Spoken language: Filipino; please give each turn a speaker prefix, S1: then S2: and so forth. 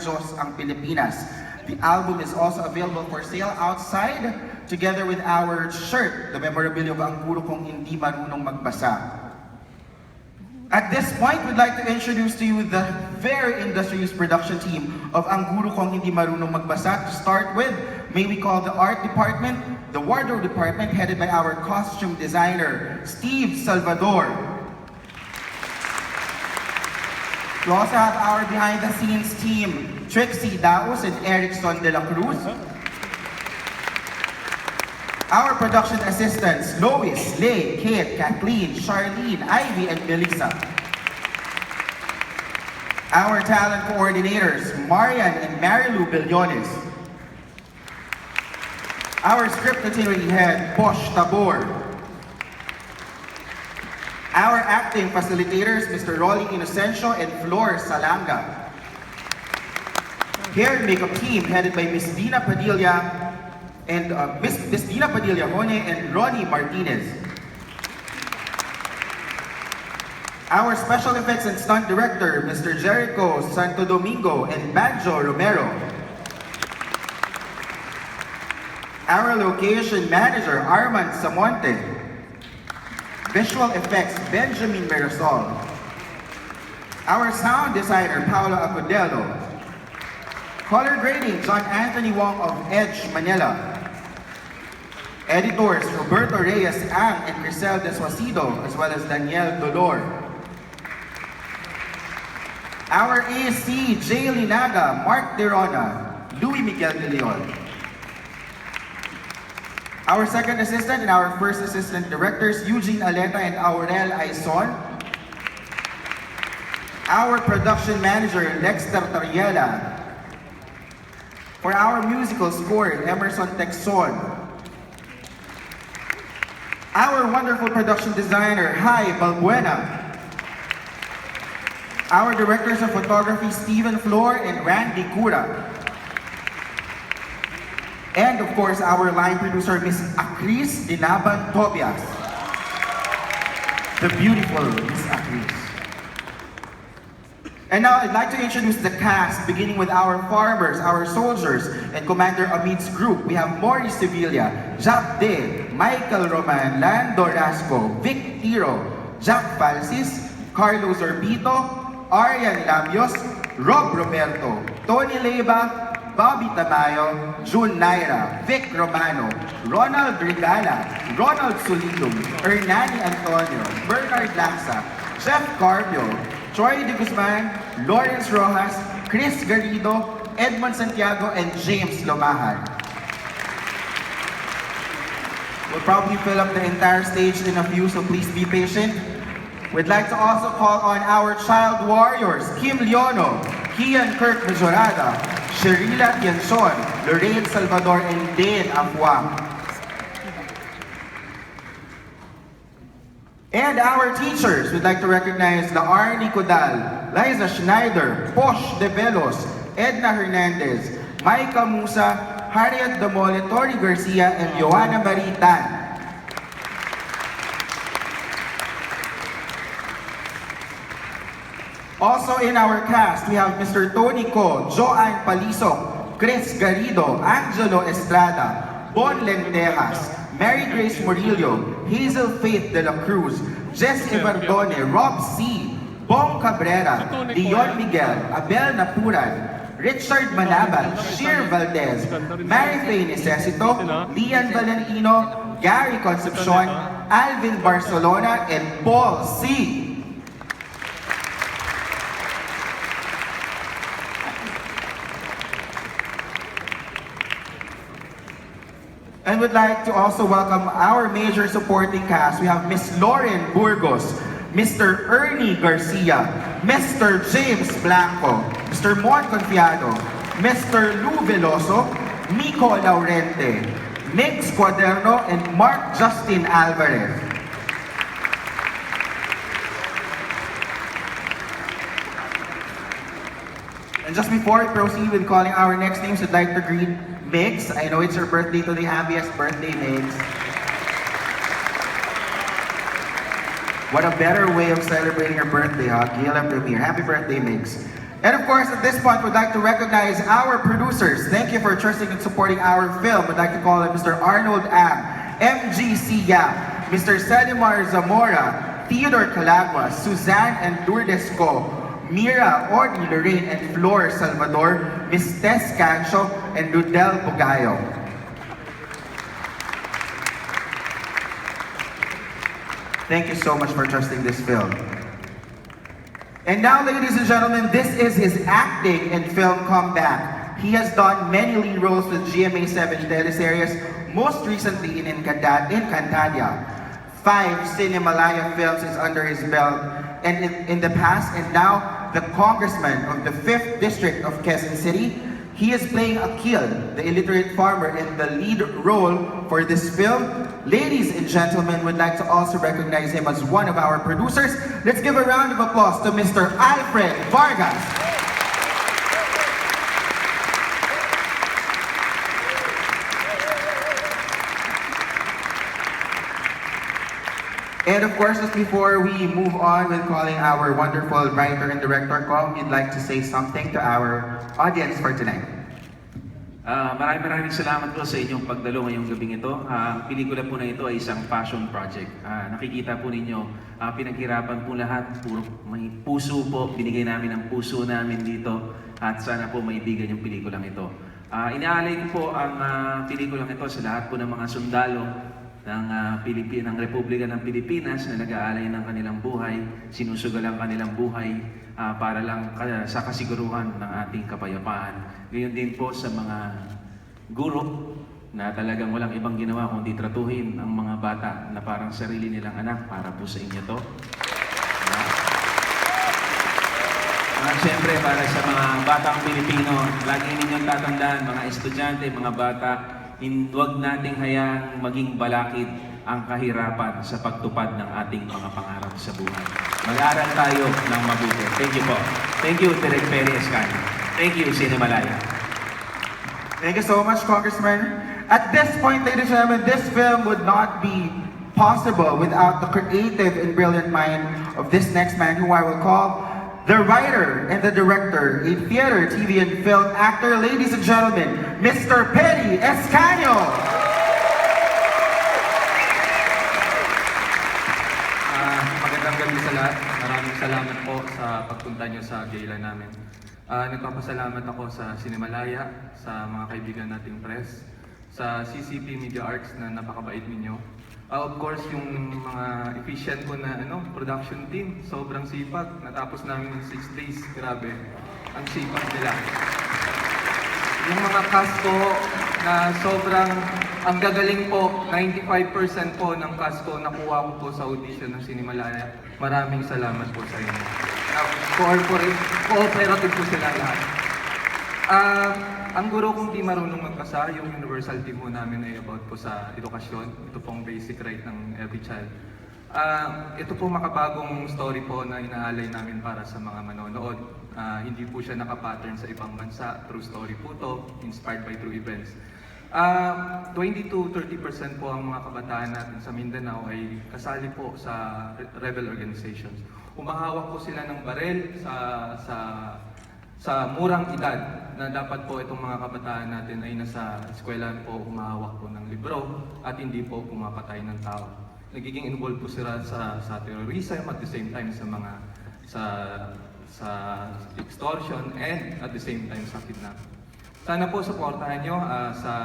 S1: Diyos ang Pilipinas. The album is also available for sale outside, together with our shirt, the memorabilia of Ang Guro Kong Hindi Marunong Magbasa. At this point, we'd like to introduce to you the very industrious production team of Ang Guro Kong Hindi Marunong Magbasa. To start with, may we call the art department, the wardrobe department, headed by our costume designer, Steve Salvador. We also have our behind-the-scenes team, Trixie Daos and Erickson de la Cruz. Our production assistants, Lois, Lay, Kate, Kathleen, Charlene, Ivy, and Melissa. Our talent coordinators, Marian and Marilu Billones. Our script continuity head, Bosch Tabor. Our acting facilitators, Mr. Rolly Inocencio and Flor Salanga. Hair and makeup team headed by Miss Dina Padilla and Miss Dina Padilla Hone and Ronnie Martinez. Our special effects and stunt director, Mr. Jericho Santo Domingo and Banjo Romero. Our location manager, Armand Samonte. Visual effects, Benjamin Mirasol. Our sound designer, Paolo Acudelo. Color grading, John Anthony Wong of Edge, Manila. Editors, Roberto Reyes Ang and Crisel Deswasido, as well as Daniel Dolor. Our AC, Jay Linaga, Mark Derona, Louis Miguel de Leon. Our second assistant and our first assistant directors, Eugene Aleta and Aurel Aison. Our production manager, Lexter Tariela. For our musical score, Emerson Texon. Our wonderful production designer, Hai Balbuena. Our directors of photography, Stephen Flor and Randy Cura. And of course, our line producer, Miss Acris Dinaban Tobias. The beautiful Miss Acris. And now I'd like to introduce the cast, beginning with our farmers, our soldiers, and Commander Amit's group. We have Maurice Sevilla, Jack De, Michael Roman, Lando Rasco, Vic Tiro, Jack Falsis, Carlos Orbito, Arian Lamios, Rob Roberto, Tony Leyva, Bobby Tamayo, June Naira, Vic Romano, Ronald Regala, Ronald Solidum, Hernani Antonio, Bernard Laxa, Jeff Carbio, Troy De Guzman, Lawrence Rojas, Chris Garrido, Edmond Santiago, and James Lomahan. We'll probably fill up the entire stage in a few, so please be patient. We'd like to also call on our child warriors, Kim Leono, Kian Kirk Majorada, Sherila Tianson, Lorraine Salvador, and Dane Afwa. And our teachers, we'd like to recognize Laar Nicodal, Liza Schneider, Posh De Velos, Edna Hernandez, Maika Musa, Harriet Damole, Tori Garcia, and Joanna Marie Tan. Also in our cast, we have Mr. Tony Co, Joanne Palisok, Chris Garrido, Angelo Estrada, Bon Lentejas, Mary Grace Murillo, Hazel Faith de la Cruz, Jess Evardone, Rob C, Bong Cabrera, Dion Miguel, Abel Napuran, Richard Malabal, Sheer Valdez, Mary Faye Necesito, Lian Valentino, Gary Concepcion, Alvin Barcelona, and Paul C. And would like to also welcome our major supporting cast. We have Miss Lauren Burgos, Mr. Ernie Garcia, Mr. James Blanco, Mr. Mon Confiado, Mr. Lou Veloso, Nico Laurente, Nix Cuaderno, and Mark Justin Alvarez. And just before we proceed with calling our next names, I'd like to greet Migs. I know it's her birthday today. Happiest birthday, Migs. What a better way of celebrating her birthday, huh? Gala Premier. Happy birthday, Migs. And of course, at this point, we'd like to recognize our producers. Thank you for trusting and supporting our film. We'd like to call on Mr. Arnold Am, MGC Yap, Mr. Selimar Zamora, Theodore Calagua, Suzanne and Lourdes Co, Mira, Orny, Lorraine, and Flor Salvador, Ms. Tess Cancho, and Ludel Bugayo. Thank you so much for trusting this film. And now, ladies and gentlemen, this is his acting and film comeback. He has done many lead roles with GMA7 teleseries, most recently in Encantadia. 5 Cinemalaya films is under his belt, and in the past, and now the congressman of the 5th District of Quezon City. He is playing Akil, the illiterate farmer, in the lead role for this film. Ladies and gentlemen, we'd like to also recognize him as one of our producers. Let's give a round of applause to Mr. Alfred Vargas. And of course, just before we move on with calling our wonderful writer and director, we'd like to say something to our audience for tonight.
S2: Maraming salamat po sa inyong pagdalo ngayong gabing ito. Ang pelikula po na ito ay isang passion project. Nakikita po ninyo, pinaghirapan po lahat, puro may puso po, binigay namin ang puso namin dito at sana po maibigan yung pelikulang ito. Inaalay ko po ang pelikulang ito sa lahat po ng mga sundalo ng Republika ng Pilipinas na nag-aalay ng kanilang buhay, sinusugal ang kanilang buhay para lang sa kasiguruhan ng ating kapayapaan. Gayon din po sa mga guro na talagang walang ibang ginawa kundi tratuhin ang mga bata na parang sarili nilang anak para po sa inyo to. Siyempre para sa mga batang Pilipino, lagi ninyong tatandaan, mga estudyante, mga bata, huwag nating hayaang maging balakid ang kahirapan sa pagtupad ng ating mga pangarap sa buhay. Mag-aral tayo ng mabuti. Thank you po. Thank you, Direk Perez Can. Thank you, Cinemalaya.
S1: Thank you so much, Congressman. At this point, ladies and gentlemen, this film would not be possible without the creative and brilliant mind of this next man, who I will call the writer and the director, a theater, TV, and film actor, ladies and gentlemen, Mr. Perry Escaño.
S3: Magandang gabi sa lahat. Maraming salamat po sa pagpunta nyo sa gala namin. Nagpapasalamat ako sa Cinemalaya, sa mga kaibigan nating press, sa CCP Media Arts na napakabait ninyo. Of course, yung mga efficient ko na production team, sobrang sipag. Natapos namin in 6 days. Grabe, ang sipag nila. Yung mga cast ko na sobrang, ang gagaling po, 95% po ng cast ko nakuha ko po sa audition ng Cinemalaya. Maraming salamat po sa inyo. Cooperative po sila lahat. Ang guro kong di marunong magbasa, yung universal team po namin ay about po sa edukasyon. Ito pong basic right ng every child. Ito po makabagong story po na inaalay namin para sa mga manonood. Hindi po siya nakapattern sa ibang bansa. True story po to, inspired by true events. 20 to 30% po ang mga kabataan natin sa Mindanao ay kasali po sa rebel organizations. Umahawak po sila ng barel sa murang edad na dapat po itong mga kabataan natin ay nasa eskwelahan po humahawak po ng libro at hindi po pumapatay ng tao. Nagiging involved po sila sa terrorism at the same time sa extortion and at the same time sa kidnapping. Sana po supportahan nyo sa